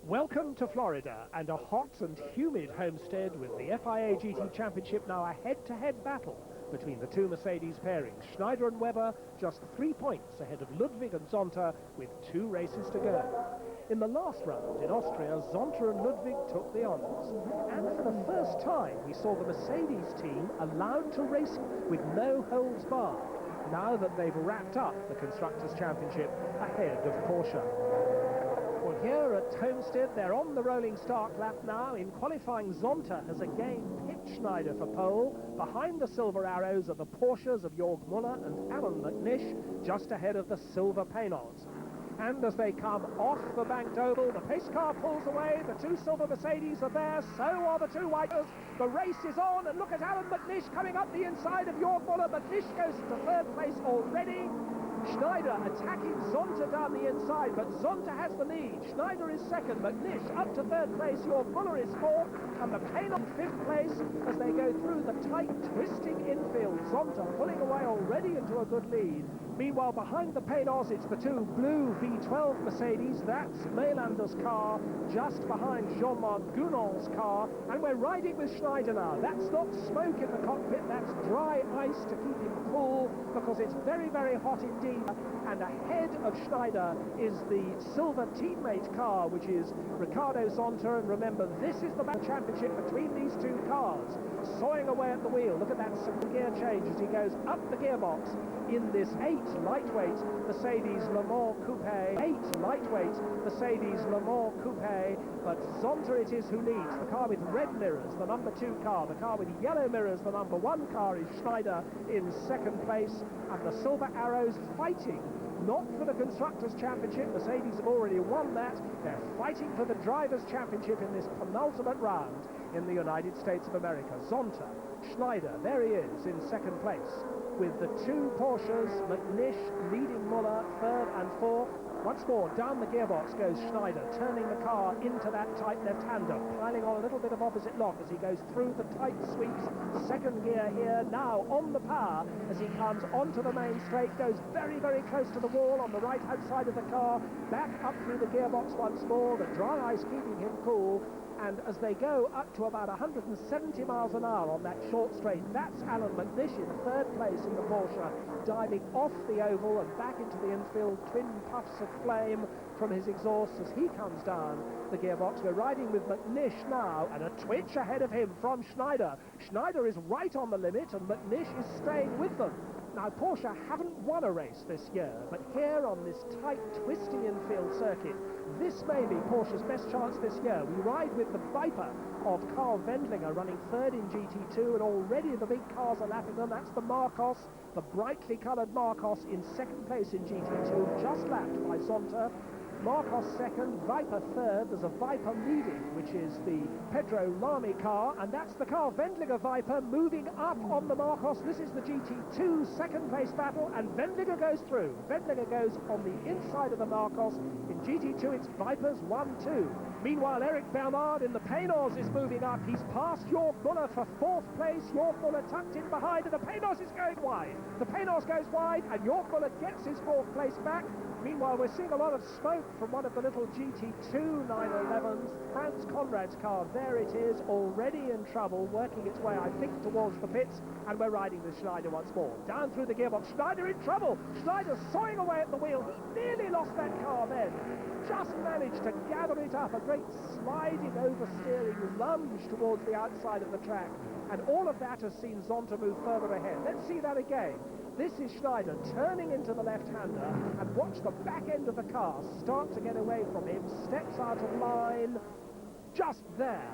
Welcome to Florida and a hot and humid homestead with the Fia Gt Championship now a head-to-head battle between the two Mercedes pairings. Schneider and Webber just 3 points ahead of Ludwig and Zonta with 2 races to go. In the last round in Austria, Zonta and Ludwig took the honours. And for the first time we saw the Mercedes team allowed to race with no holds barred, now that they've wrapped up the Constructors' Championship ahead of Porsche. Well, here at Homestead, they're on the rolling start lap now. In qualifying, Zonta has again picked Schneider for pole. Behind the silver arrows are the Porsches of Jörg Müller and Alan McNish, just ahead of the silver Paynos. And as they come off the banked oval, the pace car pulls away, the 2 silver Mercedes are there, so are the 2 whites. The race is on, and look at Alan McNish coming up the inside of Jörg Müller. McNish goes to 3rd place already. Schneider attacking Zonta down the inside, but Zonta has the lead. Schneider is 2nd, McNish up to 3rd place, Jörg Müller is 4th, and the Payne on 5th place as they go through the tight, twisting infield. Zonta pulling away already into a good lead. Meanwhile, behind the Paynos, it's the 2 blue V12 Mercedes. That's Maylander's car, just behind Jean-Marc Gounon's car, and we're riding with Schneider now. That's not smoke in the cockpit, that's dry ice to keep him cool, because it's very, very hot indeed. And ahead of Schneider is the silver teammate car, which is Ricardo Zonta. And remember, this is the championship between these 2 cars. Sawing away at the wheel. Look at that gear change as he goes up the gearbox in this 8 lightweight Mercedes Le Mans Coupe. 8 lightweight Mercedes Le Mans Coupe. But Zonta it is who leads. The car with red mirrors, the number 2 car. The car with yellow mirrors, the number 1 car, is Schneider in 2nd place. And the silver arrows fighting, not for the Constructors' Championship. Mercedes have already won that. They're fighting for the Drivers' Championship in this penultimate round in the United States of America. Zonta, Schneider, there he is in 2nd place, with the 2 Porsches, McNish leading Müller 3rd and 4th. Once more, down the gearbox goes Schneider, turning the car into that tight left-hander, piling on a little bit of opposite lock as he goes through the tight sweeps. 2nd gear here, now on the power as he comes onto the main straight, goes very, very close to the wall on the right-hand side of the car, back up through the gearbox once more, the dry ice keeping him cool. And as they go up to about 170 miles an hour on that short straight, that's Alan McNish in 3rd place in the Porsche, diving off the oval and back into the infield, twin puffs of flame from his exhaust as he comes down the gearbox. We're riding with McNish now, and a twitch ahead of him from Schneider. Schneider is right on the limit, and McNish is staying with them. Now, Porsche haven't won a race this year, but here on this tight, twisting infield circuit, this may be Porsche's best chance this year. We ride with the Viper of Carl Wendlinger running 3rd in GT2, and already the big cars are lapping them. That's the Marcos, the brightly coloured Marcos in 2nd place in GT2, just lapped by Zonta. Marcos 2nd, Viper 3rd. There's a Viper leading, which is the Pedro Lamy car, and that's the Carl Wendlinger Viper moving up on the Marcos. This is the GT2 2nd place battle, and Wendlinger goes through. Wendlinger goes on the inside of the Marcos. In GT2 it's Vipers 1-2. Meanwhile, Eric Bernard in the Paynos is moving up. He's passed Jörg Müller for 4th place. Jörg Müller tucked in behind, and the Paynos is going wide. The Paynos goes wide, and Jörg Müller gets his 4th place back. Meanwhile, we're seeing a lot of smoke from one of the little GT2 911s. Franz Conrad's car, there it is, already in trouble, working its way, I think, towards the pits, and we're riding with Schneider once more. Down through the gearbox, Schneider in trouble! Schneider's sawing away at the wheel. He nearly lost that car then. Just managed to gather it up, a great sliding oversteering lunge towards the outside of the track. And all of that has seen Zonta move further ahead. Let's see that again. This is Schneider turning into the left-hander, and watch the back end of the car start to get away from him, steps out of line, just there.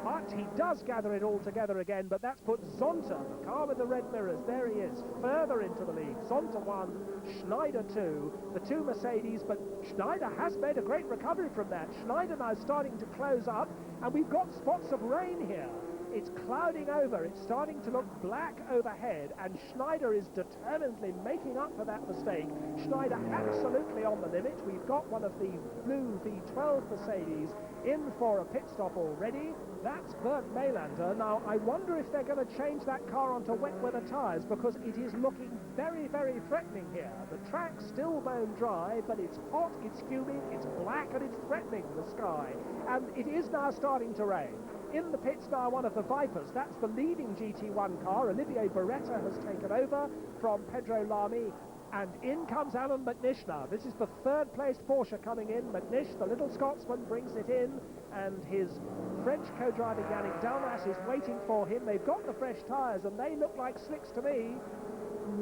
But he does gather it all together again, but that's put Zonta, the car with the red mirrors, there he is, further into the lead. Zonta 1, Schneider 2, the 2 Mercedes, but Schneider has made a great recovery from that. Schneider now starting to close up, and we've got spots of rain here. It's clouding over, it's starting to look black overhead, and Schneider is determinedly making up for that mistake. Schneider absolutely on the limit. We've got one of the blue V12 Mercedes in for a pit stop already. That's Bernd Maylander. Now, I wonder if they're going to change that car onto wet weather tyres, because it is looking very, very threatening here. The track's still bone dry, but it's hot, it's humid, it's black, and it's threatening the sky. And it is now starting to rain. In the pits now, one of the Vipers, that's the leading GT1 car. Olivier Beretta has taken over from Pedro Lamy, and in comes Alan McNish now. This is the third-placed Porsche coming in. McNish, the little Scotsman, brings it in, and his French co-driver Yannick Dalmas is waiting for him. They've got the fresh tyres, and they look like slicks to me.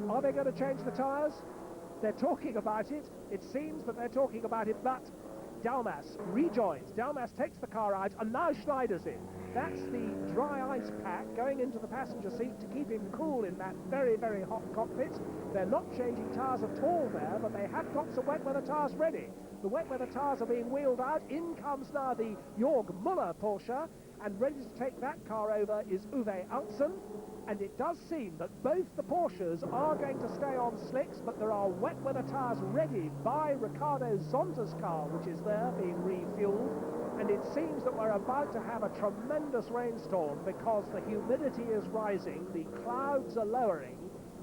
Are they going to change the tyres? They're talking about it. It seems that they're talking about it, but Dalmas rejoins. Dalmas takes the car out, and now Schneider's in. That's the dry ice pack going into the passenger seat to keep him cool in that very, very hot cockpit. They're not changing tyres at all there, but they have got some wet weather tyres ready. The wet weather tyres are being wheeled out. In comes now the Jörg Müller Porsche, and ready to take that car over is Uwe Altzen. And it does seem that both the Porsches are going to stay on slicks, but there are wet weather tyres ready by Ricardo Zonta's car, which is there being refueled. And it seems that we're about to have a tremendous rainstorm because the humidity is rising, the clouds are lowering,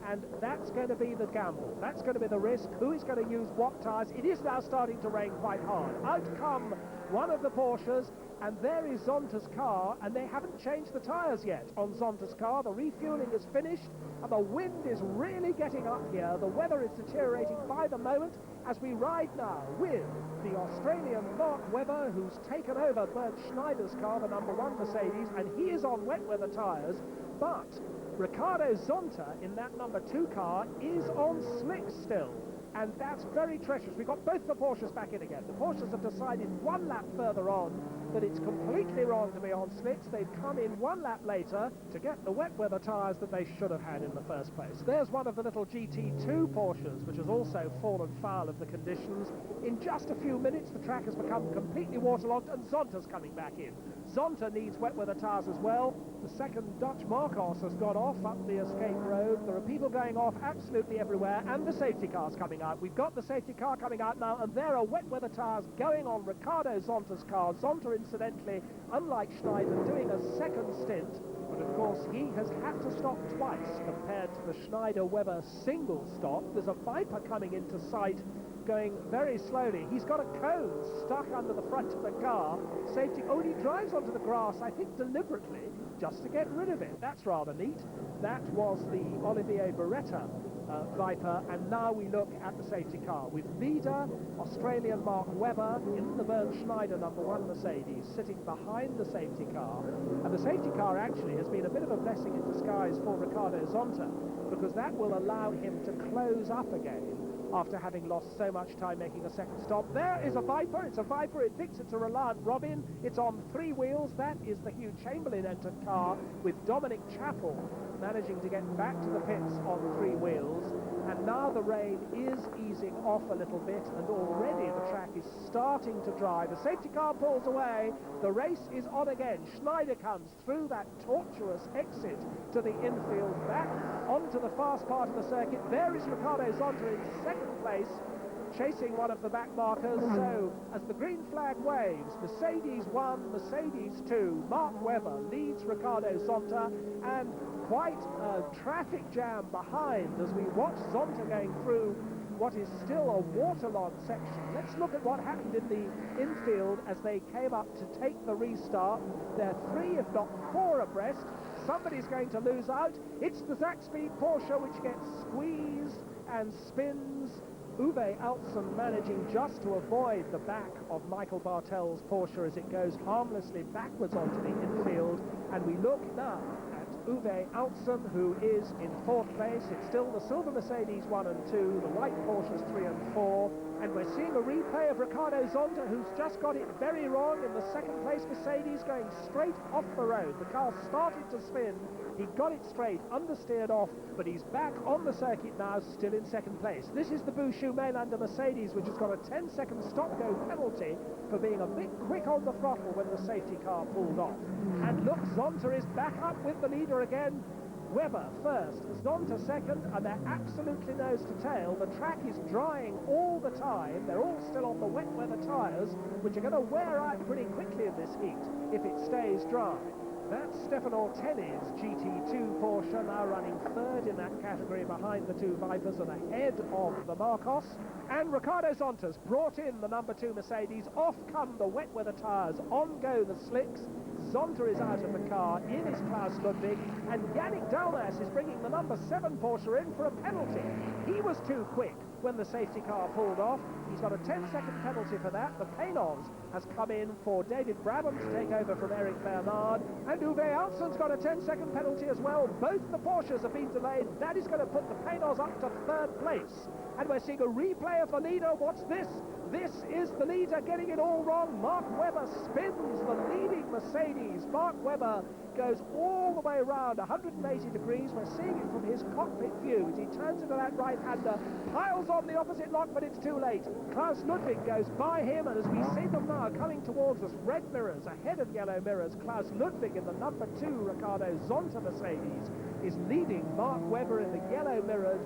and that's going to be the gamble. That's going to be the risk. Who is going to use what tyres? It is now starting to rain quite hard. Out come one of the Porsches, and there is Zonta's car, and they haven't changed the tyres yet on Zonta's car. The refueling is finished, and the wind is really getting up here. The weather is deteriorating by the moment as we ride now with the Australian Mark Webber, who's taken over Bernd Schneider's car, the #1 Mercedes, and he is on wet weather tyres, but Ricardo Zonta in that #2 car is on slicks still. And that's very treacherous. We've got both the Porsches back in again. The Porsches have decided one lap further on that it's completely wrong to be on slicks. They've come in one lap later to get the wet weather tyres that they should have had in the first place. There's one of the little GT2 Porsches, which has also fallen foul of the conditions. In just a few minutes, the track has become completely waterlogged, and Zonta's coming back in. Zonta needs wet weather tyres as well. The second Dutch Marcos has gone off up the escape road. There are people going off absolutely everywhere, and the safety car's coming out. We've got the safety car coming out now, and there are wet weather tyres going on Ricardo Zonta's car. Zonta, incidentally, unlike Schneider, doing a second stint, but of course he has had to stop twice compared to the Schneider-Webber single stop. There's a Viper coming into sight, going very slowly. He's got a cone stuck under the front of the car. Safety, oh, and he drives onto the grass, I think deliberately, just to get rid of it. That's rather neat. That was the Olivier Beretta Viper, and now we look at the safety car with leader Australian Mark Webber in the Bernd Schneider #1 Mercedes sitting behind the safety car. And the safety car actually has been a bit of a blessing in disguise for Ricardo Zonta, because that will allow him to close up again after having lost so much time making a second stop. There is a Viper. It's a Viper. It thinks it's a Reliant Robin. It's on 3 wheels. That is the Hugh Chamberlain entered car, with Dominic Chappell managing to get back to the pits on 3 wheels. And now the rain is easing off a little bit, and already the track is starting to dry. The safety car pulls away. The race is on again. Schneider comes through that tortuous exit to the infield, back onto the fast part of the circuit. There is Ricardo Zonta in second place, chasing one of the back markers. So as the green flag waves, Mercedes 1, Mercedes 2, Mark Webber leads Ricardo Zonta, and quite a traffic jam behind as we watch Zonta going through what is still a waterlogged section. Let's look at what happened in the infield as they came up to take the restart. They're 3, if not 4 abreast. Somebody's going to lose out. It's the Zach Speed Porsche which gets squeezed and spins. Uwe Altzen managing just to avoid the back of Michael Bartel's Porsche as it goes harmlessly backwards onto the infield. And we look now at Uwe Altzen, who is in 4th place. It's still the silver Mercedes 1 and 2, the white Porsches 3 and 4. And we're seeing a replay of Ricardo Zonta, who's just got it very wrong in the second place Mercedes, going straight off the road. The car started to spin He got it straight, understeered off, but he's back on the circuit now, still in second place. This is the Bouchou Maylander Mercedes, which has got a 10-second stop-go penalty for being a bit quick on the throttle when the safety car pulled off. And look, Zonta is back up with the leader again. Webber first, Zonta second, and they're absolutely nose to tail. The track is drying all the time. They're all still on the wet weather tyres, which are going to wear out pretty quickly in this heat if it stays dry. That's Stefano Tenni's GT2 Porsche, now running third in that category behind the two Vipers and ahead of the Marcos. And Ricardo Zonta's brought in the number 2 Mercedes. Off come the wet weather tyres, on go the slicks. Zonta is out of the car, in is Klaus Ludwig, and Yannick Dalmas is bringing the number 7 Porsche in for a penalty. He was too quick when the safety car pulled off. He's got a 10-second penalty for that. The Panos has come in for David Brabham to take over from Eric Bernard, and Uwe Altson's got a 10-second penalty as well. Both the Porsches have been delayed. That is going to put the Panos up to third place. And we're seeing a replay of the leader. What's this? This is the leader getting it all wrong. Mark Webber spins the leading Mercedes. Mark Webber goes all the way around 180 degrees. We're seeing it from his cockpit view as he turns into that right-hander, piles on the opposite lock, but it's too late. Klaus Ludwig goes by him, and as we see them now coming towards us, red mirrors ahead of yellow mirrors, Klaus Ludwig in the number 2 Ricardo Zonta Mercedes is leading Mark Webber in the yellow-mirrored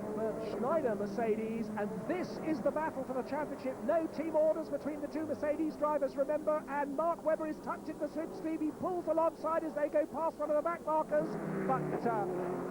Schneider Mercedes, and this is the battle for the championship. No team orders between the two Mercedes drivers, remember, and Mark Webber is tucked in the slipstream. He pulls alongside as they go past one of the back markers, but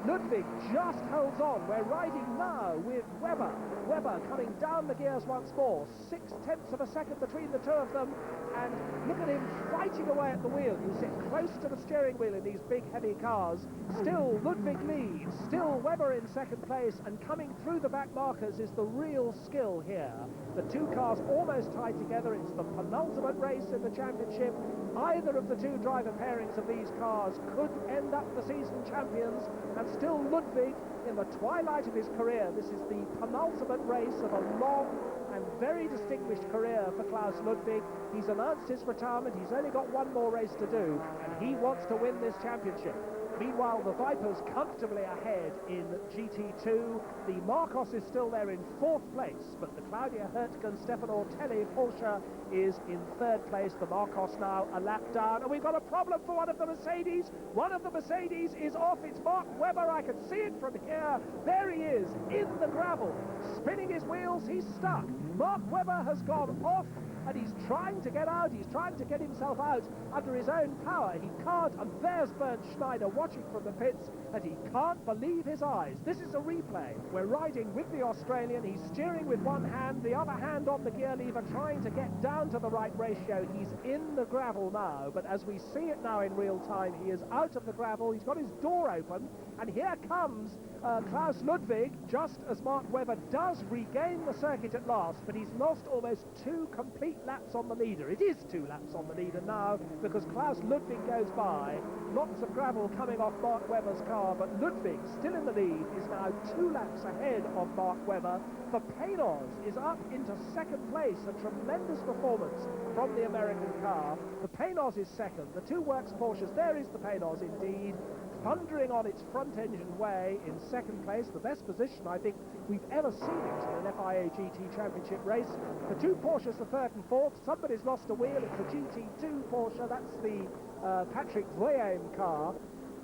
Ludwig just holds on. We're riding now with Webber. Webber coming down the gears once more, 6/10 of a second between the two of them, and look at him fighting away at the wheel. You sit close to the steering wheel in these big heavy cars. Still Ludwig leads, still Webber in second place, and coming through the back markers is the real skill here. The two cars almost tied together. It's the penultimate race in the championship. Either of the two driver pairings of these cars could end up the season champions, and still Ludwig in the twilight of his career. This is the penultimate race of a long and very distinguished career for Klaus Ludwig. He's announced his retirement. He's only got one more race to do, and he wants to win this championship. Meanwhile, the Vipers comfortably ahead in GT2. The Marcos is still there in 4th place, but the Claudia Hurtgen Stefano Telly Porsche is in 3rd place. The Marcos now a lap down, and we've got a problem for one of the Mercedes. One of the Mercedes is off. It's Mark Webber. I can see it from here. There he is in the gravel, spinning his wheels. He's stuck. Mark Webber has gone off, and he's trying to get out. He's trying to get himself out under his own power. He can't, and there's Bernd Schneider watching from the pits, and he can't believe his eyes. This is a replay. We're riding with the Australian. He's steering with one hand, the other hand on the gear lever, trying to get down to the right ratio. He's in the gravel now, but as we see it now in real time, he is out of the gravel. He's got his door open, and here comes Klaus Ludwig, just as Mark Webber does regain the circuit at last, but he's lost almost 2 complete laps on the leader. It is 2 laps on the leader now, because Klaus Ludwig goes by. Lots of gravel coming off Mark Webber's car, but Ludwig, still in the lead, is now 2 laps ahead of Mark Webber. The Panos is up into 2nd place, a tremendous performance from the American car. The Panos is 2nd, the 2 Works Porsches, there is the Panos indeed, thundering on its front-engine way in 2nd place, the best position I think we've ever seen it in an FIA GT Championship race. The 2 Porsches are 3rd and 4th. Somebody's lost a wheel. It's the GT2 Porsche. That's the Patrick Voyame car.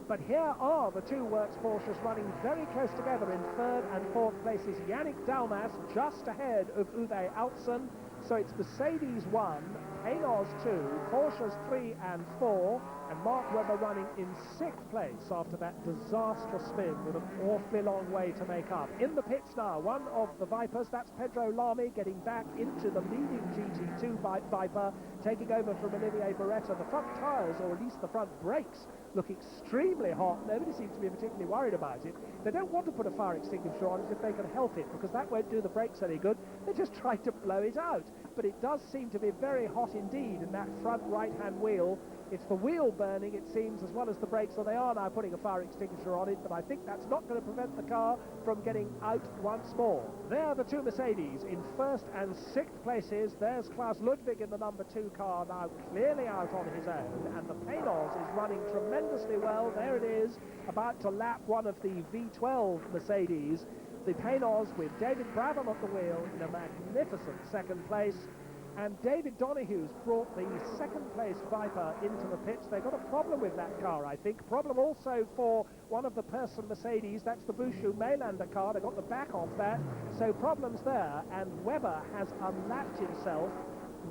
But here are the 2 Works Porsches running very close together in 3rd and 4th places. Yannick Dalmas just ahead of Uwe Altson. So it's Mercedes 1, Panos 2, Porsches 3 and 4, and Mark Webber running in 6th place after that disastrous spin with an awfully long way to make up. In the pits now, one of the Vipers, that's Pedro Lamy, getting back into the leading GT2 Viper, taking over from Olivier Beretta. The front tyres, or at least the front brakes, look extremely hot. Nobody seems to be particularly worried about it. They don't want to put a fire extinguisher on it if they can help it, because that won't do the brakes any good. They're just trying to blow it out. but it does seem to be very hot indeed in that front right-hand wheel. It's the wheel burning, it seems, as well as the brakes, so they are now putting a fire extinguisher on it, but I think that's not going to prevent the car from getting out once more. There are the two Mercedes in first and sixth places. There's Klaus Ludwig in the number 2 car, now clearly out on his own, and the Paynos is running tremendously well. There it is, about to lap one of the V12 Mercedes. The Paynos with David Brabham at the wheel in a magnificent second place. And David Donohue's brought the second-place Viper into the pits. They've got a problem with that car, I think. Problem also for one of the Person Mercedes. That's the Bushu Maylander car. They got the back off that. So problems there. And Webber has unlapped himself,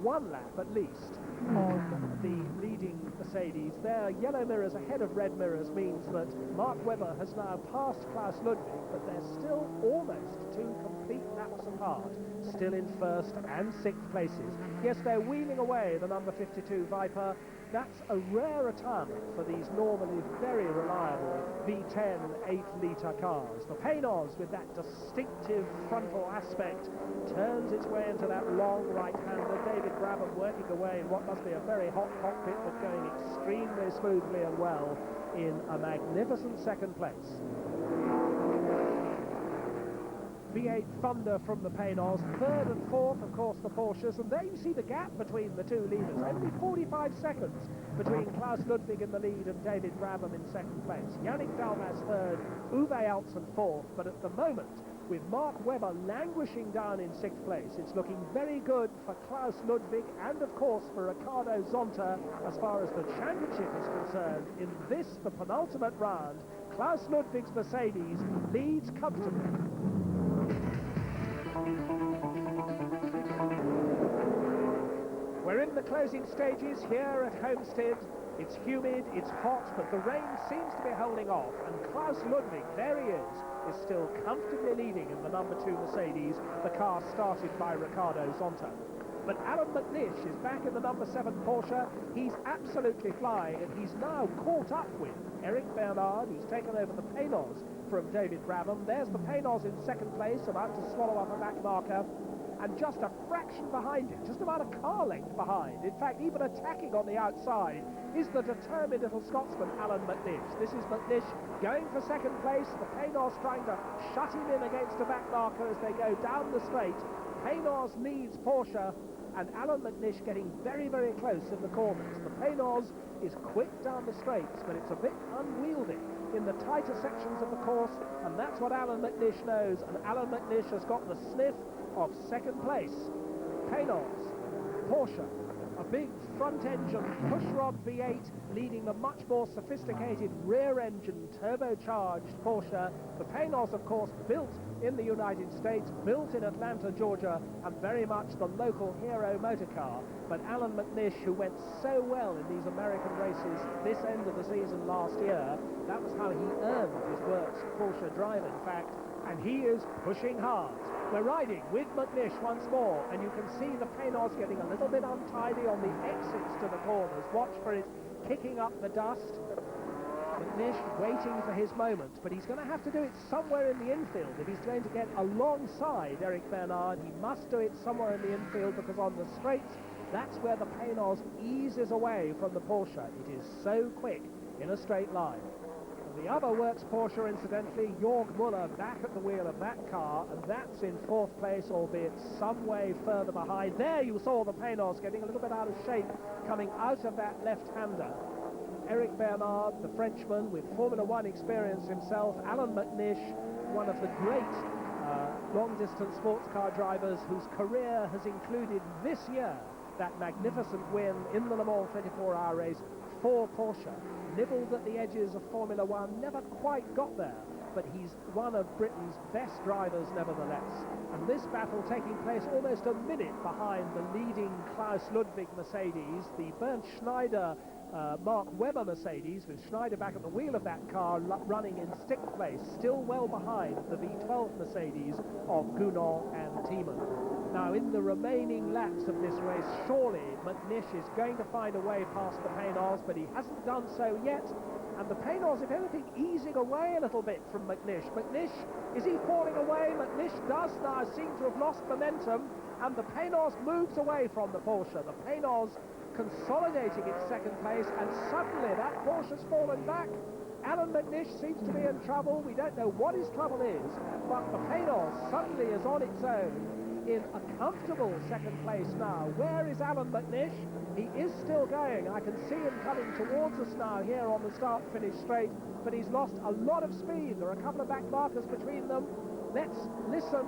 one lap at least, on the leading Mercedes. Their yellow mirrors ahead of red mirrors means that Mark Webber has now passed Klaus Ludwig, but they're still almost 2 complete laps apart, still in first and sixth places. Yes, they're wheeling away the number 52 Viper. That's a rare retirement for these normally very reliable V10 8-litre cars. The Paynos, with that distinctive frontal aspect, turns its way into that long right-hander. David Brabham working away in what must be a very hot cockpit, but going extremely smoothly and well in a magnificent second place. V8 Thunder from the Paynos, third and fourth, of course, the Porsches, and there you see the gap between the two leaders, only 45 seconds between Klaus Ludwig in the lead and David Brabham in second place. Yannick Dalmas third, Uwe Altzen fourth, but at the moment, with Mark Webber languishing down in sixth place, it's looking very good for Klaus Ludwig and, of course, for Ricardo Zonta as far as the championship is concerned. In this, the penultimate round, Klaus Ludwig's Mercedes leads comfortably. We're in the closing stages here at Homestead. It's humid, it's hot, but the rain seems to be holding off, and Klaus Ludwig, there he is still comfortably leading in the number 2 Mercedes, the car started by Ricardo Zonta. But Alan McNish is back in the number 7 Porsche. He's absolutely flying, and he's now caught up with Eric Bernard, who's taken over the Paynos from David Brabham. There's the Paynos in second place, about to swallow up a back marker. And just a fraction behind it, just about a car length behind, in fact even attacking on the outside, is the determined little Scotsman Alan McNish. This is McNish going for second place, the Paynos trying to shut him in against a back marker as they go down the straight. Paynos leads Porsche, and Alan McNish getting very, very close in the corners. The Paynos is quick down the straights, but it's a bit unwieldy in the tighter sections of the course, and that's what Alan McNish knows, and Alan McNish has got the sniff of second place. Paynos, Porsche, a big front-engine pushrod V8 leading the much more sophisticated rear-engine turbocharged Porsche. The Paynos, of course, built in the United States, built in Atlanta, Georgia, and very much the local hero motor car. But Alan McNish, who went so well in these American races this end of the season last year, that was how he earned his Works Porsche drive, in fact, and he is pushing hard. We're riding with McNish once more, and you can see the Paynos getting a little bit untidy on the exits to the corners. Watch for it kicking up the dust. McNish waiting for his moment, but he's going to have to do it somewhere in the infield. If he's going to get alongside Eric Bernard, he must do it somewhere in the infield, because on the straights, that's where the Paynos eases away from the Porsche. It is so quick in a straight line. The other Works Porsche, incidentally, Jörg Müller back at the wheel of that car, and that's in fourth place, albeit some way further behind. There you saw the Paynos getting a little bit out of shape coming out of that left-hander. Eric Bernard, the Frenchman with Formula One experience himself, Alan McNish, one of the great long-distance sports car drivers whose career has included this year that magnificent win in the Le Mans 24-hour race for Porsche. Nibbled at the edges of Formula One, never quite got there, but he's one of Britain's best drivers nevertheless. And this battle taking place almost a minute behind the leading Klaus Ludwig Mercedes, the Bernd Schneider Mark Webber Mercedes, with Schneider back at the wheel of that car running in sixth place, still well behind the V12 Mercedes of Gounon and Thiemann. Now, in the remaining laps of this race, surely McNish is going to find a way past the Paynos, but he hasn't done so yet. And the Paynos, if anything, easing away a little bit from McNish. McNish, is he falling away? McNish does now seem to have lost momentum, and the Pénos moves away from the Porsche. The Pénos consolidating its second place, and suddenly that Porsche's fallen back. Alan McNish seems to be in trouble. We don't know what his trouble is, but the Pénos suddenly is on its own in a comfortable second place now. Where is Alan McNish? He is still going. I can see him coming towards us now here on the start-finish straight, but he's lost a lot of speed. There are a couple of back markers between them. Let's listen.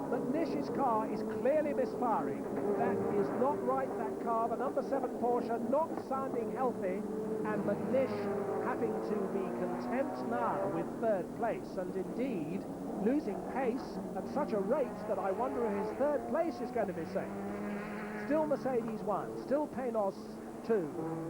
McNish's car is clearly misfiring. That is not right, that car. The number 7 Porsche not sounding healthy, and McNish having to be content now with third place, and indeed losing pace at such a rate that I wonder if his third place is going to be safe. Still Mercedes 1, still Pénos 2.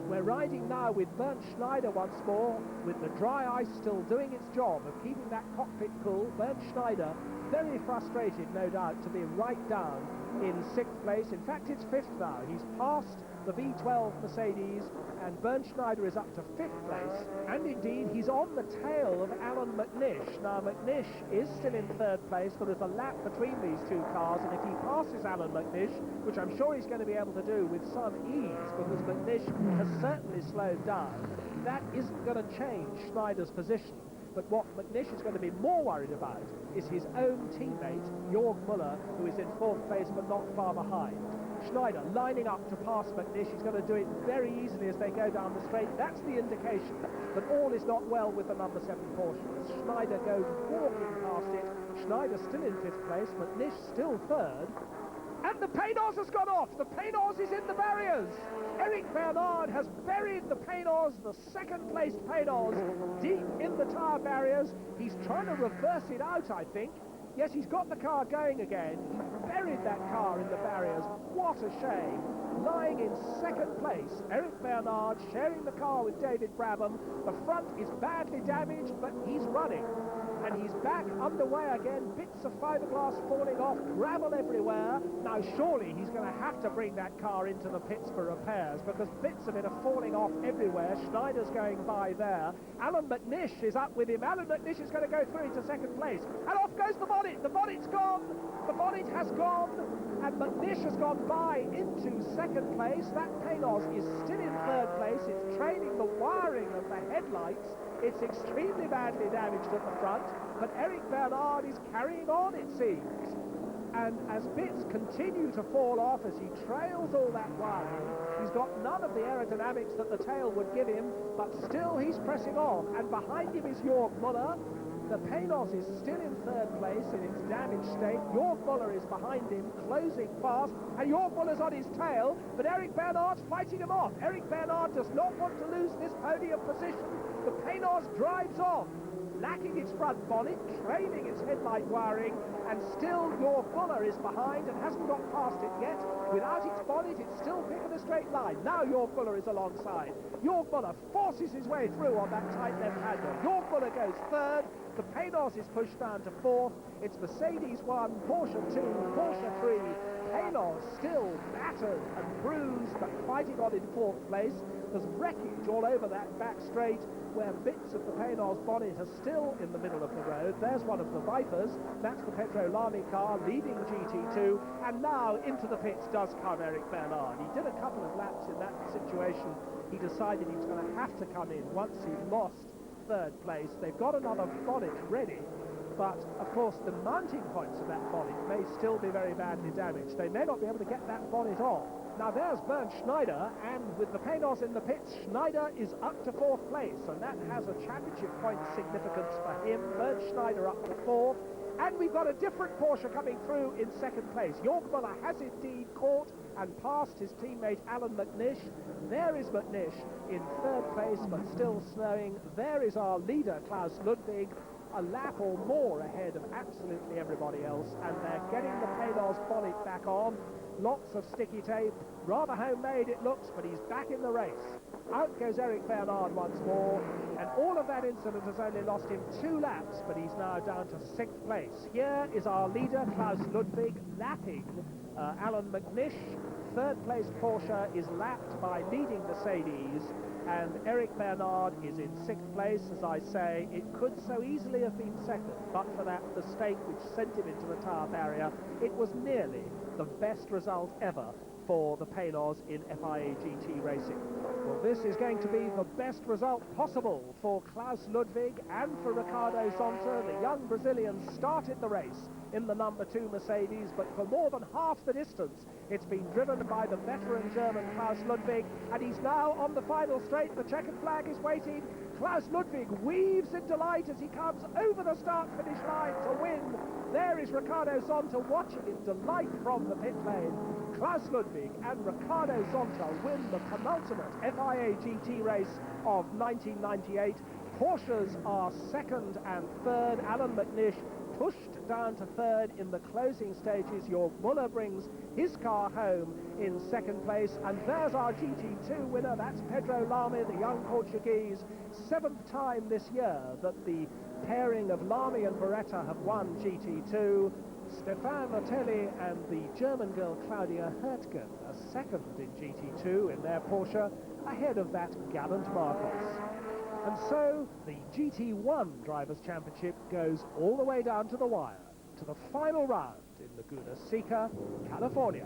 We're riding now with Bernd Schneider once more, with the dry ice still doing its job of keeping that cockpit cool. Bernd Schneider very frustrated, no doubt, to be right down in 6th place. In fact, it's 5th now. He's passed the V12 Mercedes, and Bernd Schneider is up to 5th place, and indeed he's on the tail of Alan McNish. Now McNish is still in 3rd place. There is a lap between these two cars, and if he passes Alan McNish, which I'm sure he's going to be able to do with some ease, because McNish has certainly slowed down, that isn't going to change Schneider's position. But what McNish is going to be more worried about is his own teammate, Jörg Müller, who is in 4th place but not far behind. Schneider lining up to pass McNish. He's going to do it very easily as they go down the straight. That's the indication that all is not well with the number 7 Porsche. As Schneider goes walking past it, Schneider still in 5th place, McNish still 3rd. And the Pénos has gone off. The Pénos is in the barriers. Eric Bernard has buried the Pénos, the second-placed Pénos, deep in the tyre barriers. He's trying to reverse it out, I think. Yes, he's got the car going again. He buried that car in the barriers. What a shame. Lying in 2nd place, Eric Bernard sharing the car with David Brabham. The front is badly damaged, but he's running. And he's back underway again. Bits of fiberglass falling off, gravel everywhere. Now surely he's going to have to bring that car into the pits for repairs, because bits of it are falling off everywhere. Schneider's going by there. Alan McNish is up with him. Alan McNish is going to go through into 2nd place. And off goes the bonnet. The bonnet's gone. The bonnet has gone. And McNish has gone by into 2nd place. That Pénos is still in 3rd place. It's trailing the wiring of the headlights. It's extremely badly damaged at the front, but Eric Bernard is carrying on, it seems. And as bits continue to fall off as he trails all that wiring, he's got none of the aerodynamics that the tail would give him, but still he's pressing on. And behind him is Jörg Müller. The Pénos is still in 3rd place in its damaged state. Jörg Müller is behind him, closing fast, and Jörg Müller's on his tail, but Eric Bernard's fighting him off. Eric Bernard does not want to lose this podium position. The Pénos drives on, lacking its front bonnet, trailing its headlight wiring, and still Jörg Müller is behind and hasn't got past it yet. Without its bonnet, it's still picking a straight line. Now Jörg Müller is alongside. Jörg Müller forces his way through on that tight left hander. Jörg Müller goes 3rd. The Pénos is pushed down to 4th. It's Mercedes 1, Porsche 2, Porsche 3. Pénos still battered and bruised, but fighting on in 4th place. There's wreckage all over that back straight, where bits of the Pénos bonnet are still in the middle of the road. There's one of the Vipers. That's the Petro Lamy car leading GT2. And now into the pits does come Eric Bernard. He did a couple of laps in that situation. He decided he was going to have to come in once he'd lost 3rd place. They've got another bonnet ready, but of course the mounting points of that bonnet may still be very badly damaged. They may not be able to get that bonnet off. Now there's Bernd Schneider, and with the Pénos in the pits, Schneider is up to 4th place, and that has a championship point significance for him. Bernd Schneider up to 4th, and we've got a different Porsche coming through in 2nd place. Jörg Müller has indeed caught and passed his teammate Alan McNish. There is McNish in 3rd place, but still snowing. There is our leader, Klaus Ludwig, a lap or more ahead of absolutely everybody else, and they're getting the Pénos bonnet back on. Lots of sticky tape, rather homemade it looks, but he's back in the race. Out goes Eric Bernard once more, and all of that incident has only lost him 2 laps, but he's now down to 6th place. Here is our leader, Klaus Ludwig, lapping Alan McNish. third-place Porsche is lapped by leading Mercedes, and Eric Bernard is in sixth place. As I say, it could so easily have been second, but for that mistake which sent him into the tyre barrier. It was nearly the best result ever for the Paynos in FIA GT racing. Well, this is going to be the best result possible for Klaus Ludwig and for Ricardo Zonta. The young Brazilian started the race in the number 2 Mercedes, but for more than half the distance it's been driven by the veteran German Klaus Ludwig, and he's now on the final straight. The checkered flag is waiting. Klaus Ludwig weaves in delight as he comes over the start-finish line to win. There is Ricardo Zonta watching in delight from the pit lane. Klaus Ludwig and Ricardo Zonta win the penultimate FIA GT race of 1998. Porsches are second and third. Alan McNish pushed down to third in the closing stages. Jörg Müller brings his car home in second place, and there's our GT2 winner. That's Pedro Lamy, the young Portuguese. 7th time this year that the pairing of Lamy and Beretta have won GT2. Stefan Otelli and the German girl Claudia Hürtgen are second in GT2 in their Porsche, ahead of that gallant Marcos. And so the GT1 Drivers' Championship goes all the way down to the wire, to the final round in Laguna Seca, California.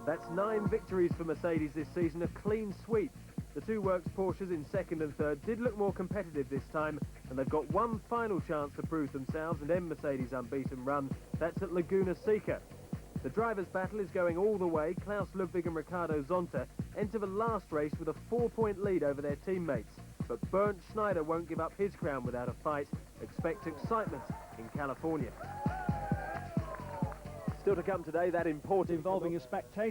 That's 9 victories for Mercedes this season, a clean sweep. The two Works Porsches in second and third did look more competitive this time, and they've got one final chance to prove themselves and end Mercedes' unbeaten run. That's at Laguna Seca. The drivers' battle is going all the way. Klaus Ludwig and Ricardo Zonta enter the last race with a 4-point lead over their teammates. But Bernd Schneider won't give up his crown without a fight. Expect excitement in California. Still to come today, that important... Involving a spectator.